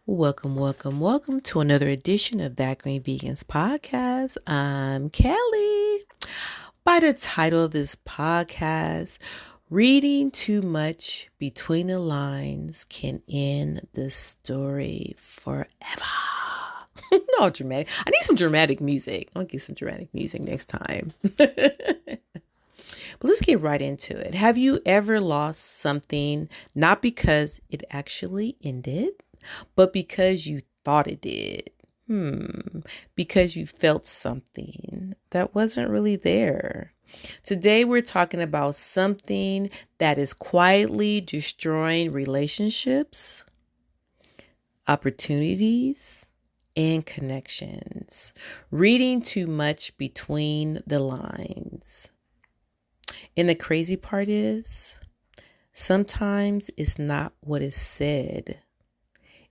Welcome to another edition of That Green Vegans podcast. I'm Kelly. By the title of this podcast, reading too much between the lines can end the story forever. No dramatic. I need some dramatic music. I'll get some dramatic music next time. But let's get right into it. Have you ever lost something not because it actually ended, but because you thought it did? Because you felt something that wasn't really there. Today we're talking about something that is quietly destroying relationships, opportunities, and connections. Reading too much between the lines. And the crazy part is, sometimes it's not what is said,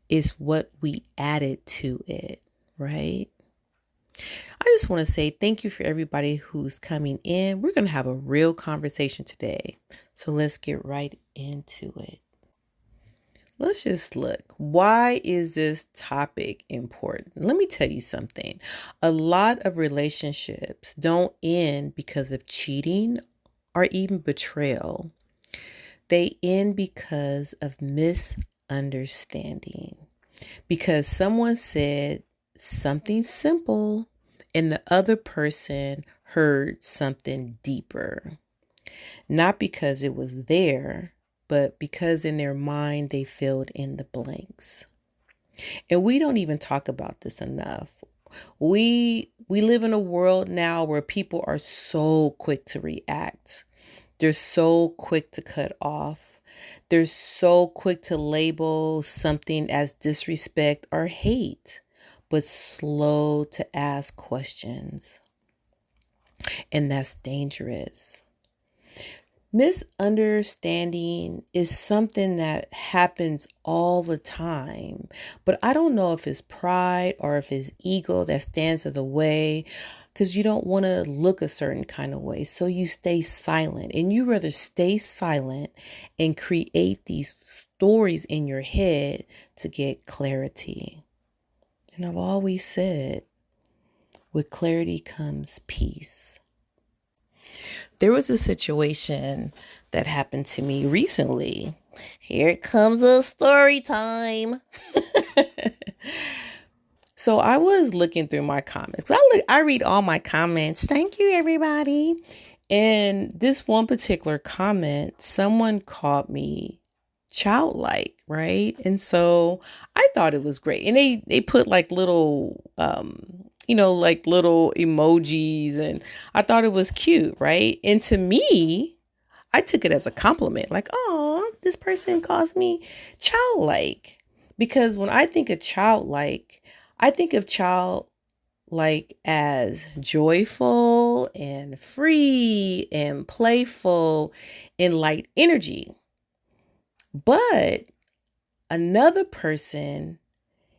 it's what we added to it, right? I just want to say thank you for everybody who's coming in. We're going to have a real conversation today. So let's get right into it. Let's just look. Why is this topic important? Let me tell you something. A lot of relationships don't end because of cheating or even betrayal. They end because of misunderstanding. Because someone said something simple and the other person heard something deeper. Not because it was there, but because in their mind they filled in the blanks. And we don't even talk about this enough. We live in a world now where people are so quick to react. They're so quick to cut off. They're so quick to label something as disrespect or hate, but slow to ask questions. And that's dangerous. Misunderstanding is something that happens all the time, but I don't know if it's pride or if it's ego that stands in the way, because you don't want to look a certain kind of way. So you stay silent, and you rather stay silent and create these stories in your head to get clarity. And I've always said, with clarity comes peace. There was a situation that happened to me recently. Here comes a story time. So I was looking through my comments. I read all my comments. Thank you, everybody. And this one particular comment, someone called me childlike, right? And so I thought it was great. And they put like little like little emojis, and I thought it was cute, right? And to me, I took it as a compliment, like, oh, this person calls me childlike. Because when I think of childlike, I think of childlike as joyful and free and playful and light energy. But another person,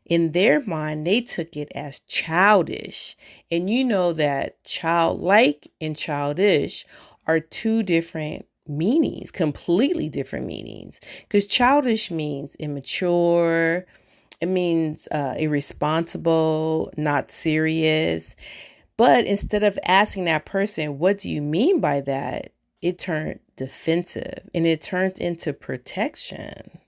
in their mind, they took it as childish. And you know that childlike and childish are two different meanings, completely different meanings. Because childish means immature, it means irresponsible, not serious. But instead of asking that person, what do you mean by that? It turned defensive, and it turned into protection.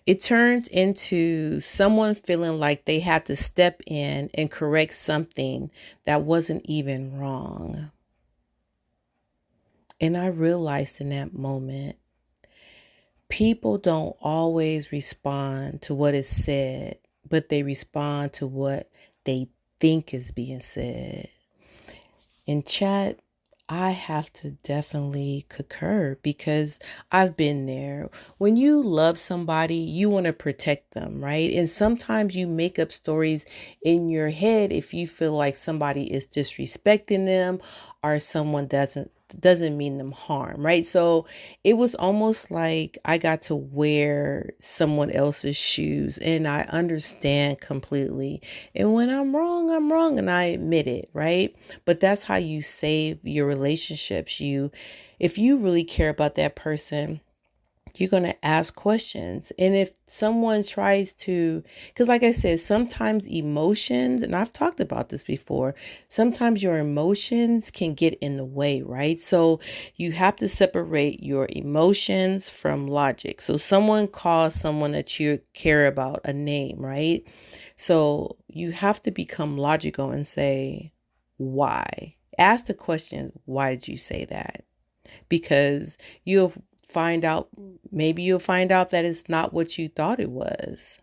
It turns into someone feeling like they had to step in and correct something that wasn't even wrong. And I realized in that moment, people don't always respond to what is said, but they respond to what they think is being said. In chat, I have to definitely concur, because I've been there. When you love somebody, you want to protect them, right? And sometimes you make up stories in your head if you feel like somebody is disrespecting them or someone doesn't mean them harm, right? So it was almost like I got to wear someone else's shoes, and I understand completely. And when I'm wrong, and I admit it, right? But that's how you save your relationships. If you really care about that person, You're going to ask questions. And if someone tries to, because like I said, sometimes emotions, and I've talked about this before, sometimes your emotions can get in the way, right? So you have to separate your emotions from logic. So someone calls someone that you care about a name, right? So you have to become logical and say, why? Ask the question, why did you say that? Because you'll find out, maybe you'll find out that it's not what you thought it was.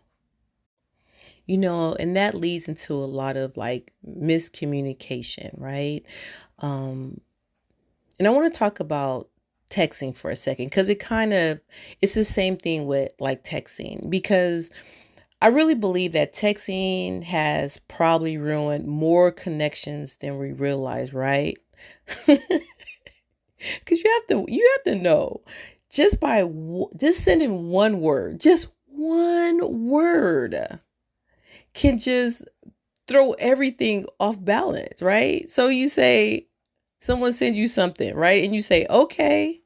And that leads into a lot of like miscommunication, right? Um, and I want to talk about texting for a second because it's the same thing with like texting, because I really believe that texting has probably ruined more connections than we realize, right? Because you have to know, just sending one word can just throw everything off balance, right? So you say, someone sends you something, right? And you say, okay.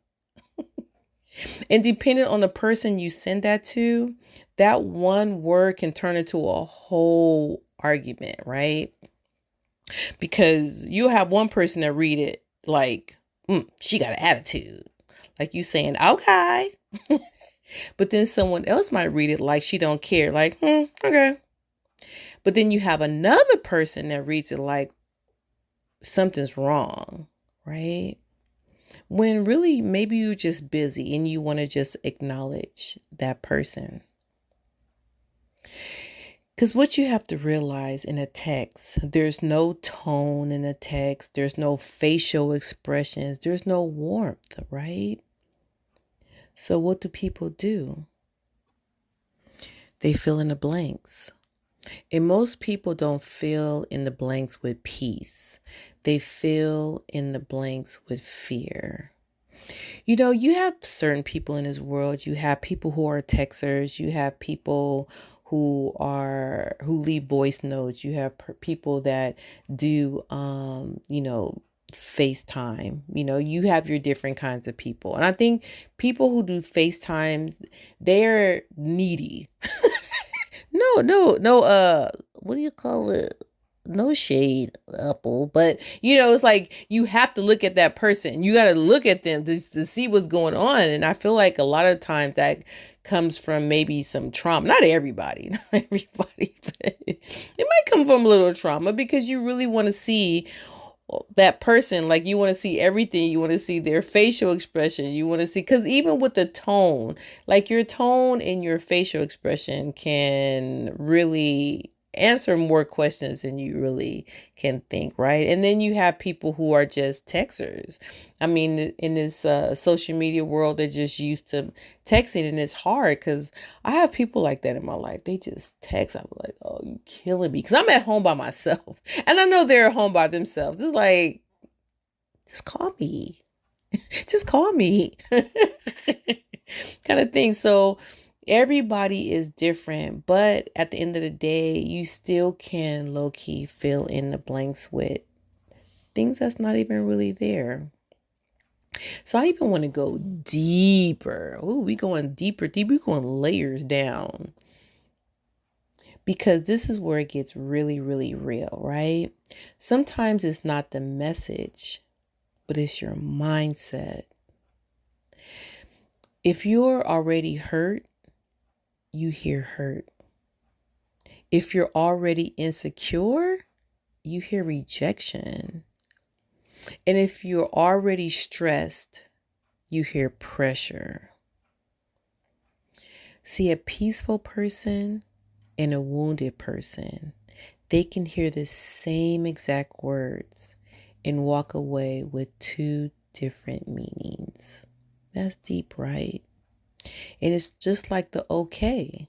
And depending on the person you send that to, that one word can turn into a whole argument, right? Because you'll have one person that read it like, she got an attitude. Like you saying, okay. But then someone else might read it like she don't care. Like, okay. But then you have another person that reads it like something's wrong, right? When really maybe you're just busy and you want to just acknowledge that person. Because what you have to realize in a text, there's no tone in a text. There's no facial expressions. There's no warmth, right? So what do people do? They fill in the blanks. And most people don't fill in the blanks with peace. They fill in the blanks with fear. You have certain people in this world. You have people who are texters. You have people who leave voice notes. You have people that do, FaceTime. You have your different kinds of people. And I think people who do FaceTimes, they're needy. No, what do you call it? No shade, Apple, but it's like you have to look at that person. You got to look at them to see what's going on. And I feel like a lot of times that comes from maybe some trauma. Not everybody, but it might come from a little trauma, because you really want to see that person. Like, you want to see everything. You want to see their facial expression. You want to see, because even with the tone, like your tone and your facial expression can really answer more questions than you really can think, right? And then you have people who are just texters. I mean, in this social media world, they're just used to texting, and it's hard because I have people like that in my life. They just text. I'm like, oh, you killing me, because I'm at home by myself, and I know they're at home by themselves. It's like, just call me, just call me, kind of thing. So everybody is different, but at the end of the day, you still can low-key fill in the blanks with things that's not even really there. So I even want to go deeper. Oh, we going deeper. We going layers down. Because this is where it gets really, really real, right? Sometimes it's not the message, but it's your mindset. If you're already hurt, you hear hurt. If you're already insecure, you hear rejection. And if you're already stressed, you hear pressure. See, a peaceful person and a wounded person, they can hear the same exact words and walk away with two different meanings. That's deep, right? And it's just like the okay.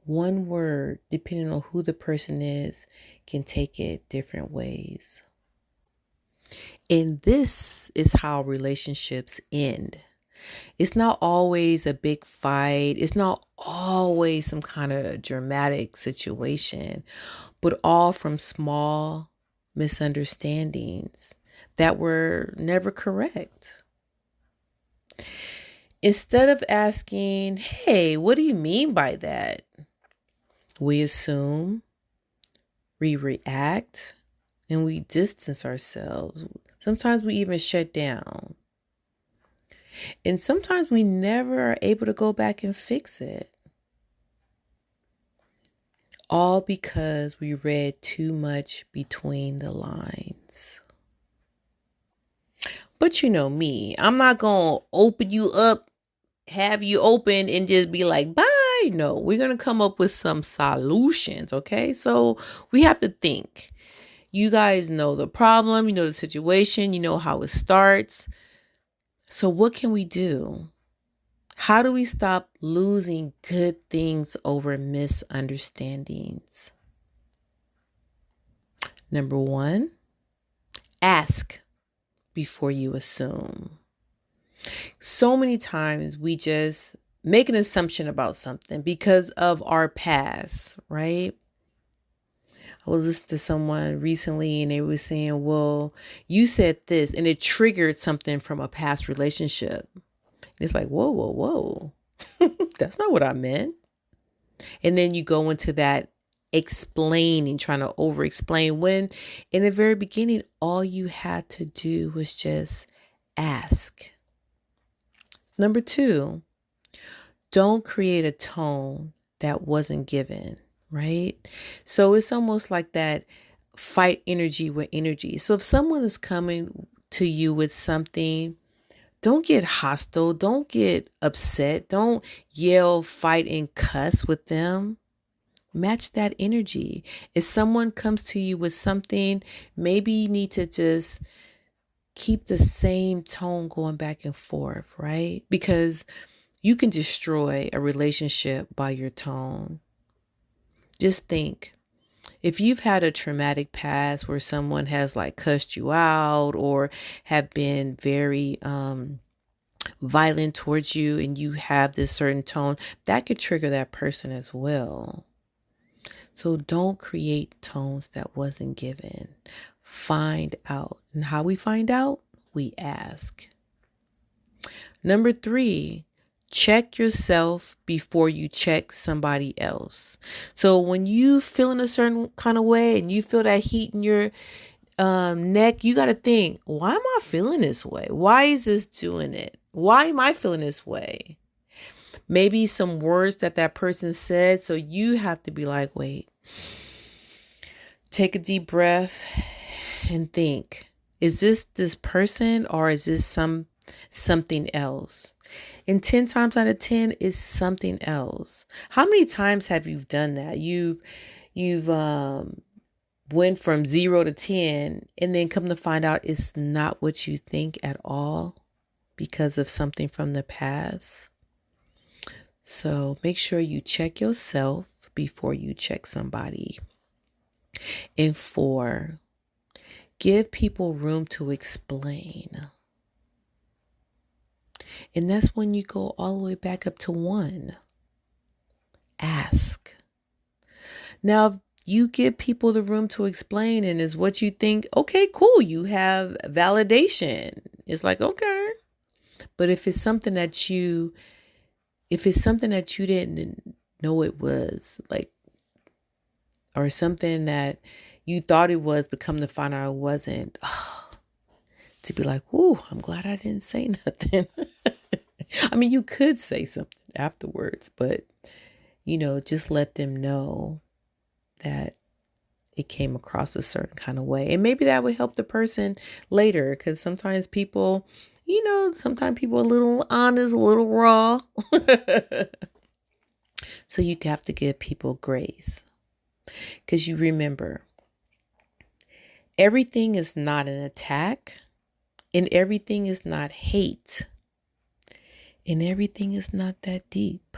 One word, depending on who the person is, can take it different ways. And this is how relationships end. It's not always a big fight. It's not always some kind of dramatic situation, but all from small misunderstandings that were never correct. Instead of asking, hey, what do you mean by that? We assume, we react, and we distance ourselves. Sometimes we even shut down. And sometimes we never are able to go back and fix it. All because we read too much between the lines. But you know me, I'm not going to open you up, have you open and just be like, bye. No, we're going to come up with some solutions. Okay. So we have to think. You guys know the problem, you know the situation, you know how it starts. So what can we do? How do we stop losing good things over misunderstandings? Number one, ask before you assume. So many times we just make an assumption about something because of our past, right? I was listening to someone recently and they were saying, well, you said this and it triggered something from a past relationship. It's like, whoa, whoa, whoa. That's not what I meant. And then you go into that explaining, trying to over explain, when in the very beginning, all you had to do was just ask. Number two, don't create a tone that wasn't given, right? So it's almost like that fight energy with energy. So if someone is coming to you with something, don't get hostile. Don't get upset. Don't yell, fight, and cuss with them. Match that energy. If someone comes to you with something, maybe you need to just keep the same tone going back and forth, right? Because you can destroy a relationship by your tone. Just think, if you've had a traumatic past where someone has like cussed you out or have been very violent towards you and you have this certain tone, that could trigger that person as well. So don't create tones that wasn't given. Find out. And how we find out? We ask. Number three, check yourself before you check somebody else. So when you feel in a certain kind of way and you feel that heat in your neck, you got to think, why am I feeling this way? Why is this doing it? Why am I feeling this way? Maybe some words that person said. So you have to be like, wait, take a deep breath and think, is this person or is this something else? And 10 times out of 10 is something else. How many times have you done that? You've went from 0 to 10 and then come to find out it's not what you think at all because of something from the past. So make sure you check yourself before you check somebody. And 4, give people room to explain. And that's when you go all the way back up to 1. Ask. Now, if you give people the room to explain and is what you think, okay, cool, you have validation. It's like, okay. But if it's something that you didn't know it was, like, or something that you thought it was, but come to find out it wasn't, to be like, ooh, I'm glad I didn't say nothing. I mean, you could say something afterwards, but, just let them know that it came across a certain kind of way. And maybe that would help the person later, because sometimes people, sometimes people are a little honest, a little raw. So you have to give people grace. Because you remember, everything is not an attack, and everything is not hate, and everything is not that deep.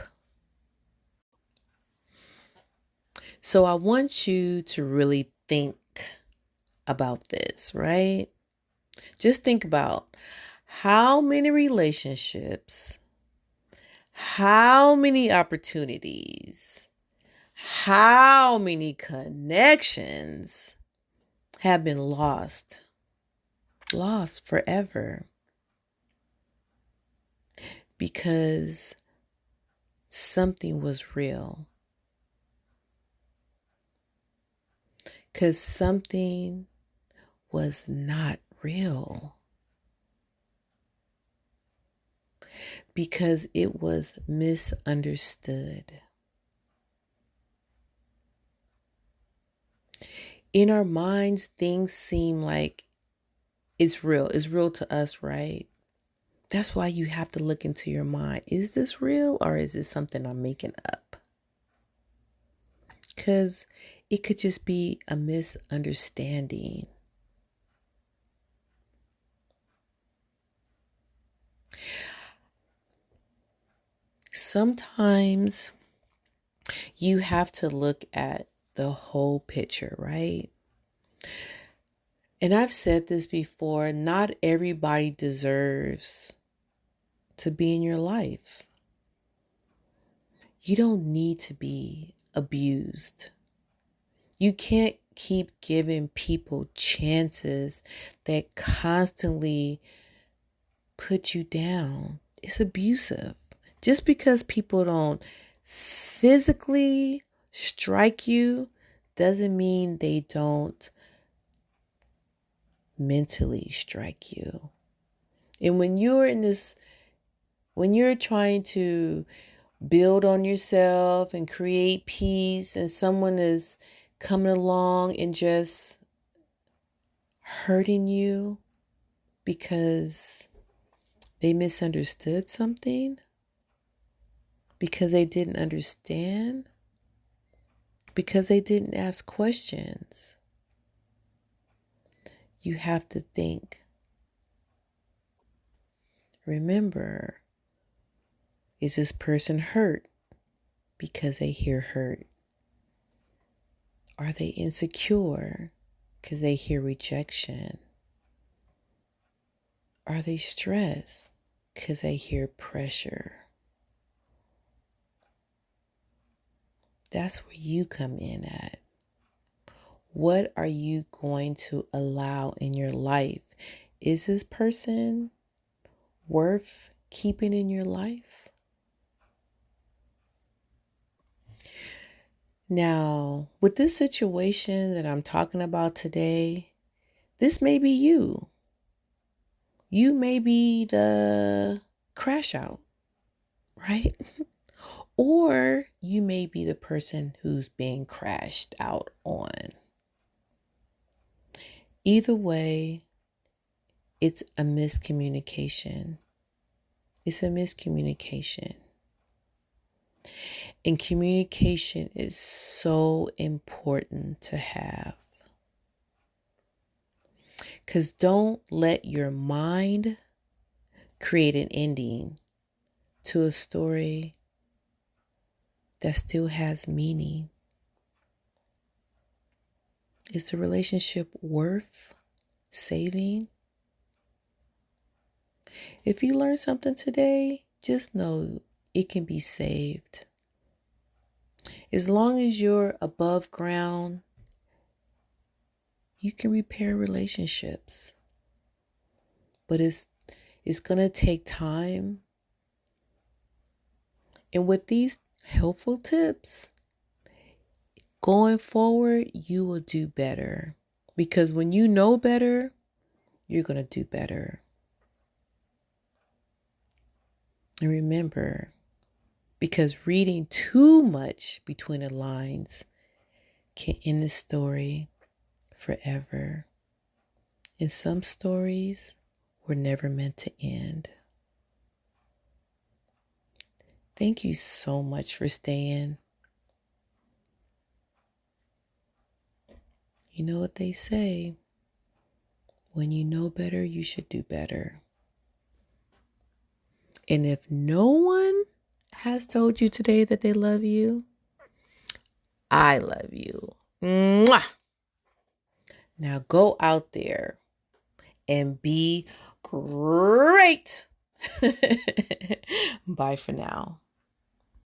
So I want you to really think about this, right? Just think about how many relationships, how many opportunities, how many connections have been lost forever because something was real. Because something was not real. Because it was misunderstood. In our minds, things seem like it's real. It's real to us, right? That's why you have to look into your mind. Is this real or is this something I'm making up? Because it could just be a misunderstanding. Sometimes you have to look at the whole picture, right? And I've said this before, not everybody deserves to be in your life. You don't need to be abused. You can't keep giving people chances that constantly put you down. It's abusive. Just because people don't physically strike you doesn't mean they don't mentally strike you. And when you're trying to build on yourself and create peace, and someone is coming along and just hurting you because they misunderstood something, because they didn't understand, because they didn't ask questions, you have to think. Remember, is this person hurt because they hear hurt? Are they insecure because they hear rejection? Are they stressed because they hear pressure? That's where you come in at. What are you going to allow in your life? Is this person worth keeping in your life? Now, with this situation that I'm talking about today, this may be you. You may be the crash out, right? Or you may be the person who's being crashed out on. Either way, it's a miscommunication. It's a miscommunication. And communication is so important to have. Because don't let your mind create an ending to a story that still has meaning. Is the relationship worth saving? If you learned something today, just know it can be saved. As long as you're above ground, you can repair relationships. But it's going to take time. And with these helpful tips, going forward, you will do better. Because when you know better, you're going to do better. And remember, because reading too much between the lines can end the story forever. And some stories were never meant to end. Thank you so much for staying. You know what they say, when you know better, you should do better. And if no one has told you today that they love you, I love you. Mwah! Now go out there and be great. Bye for now.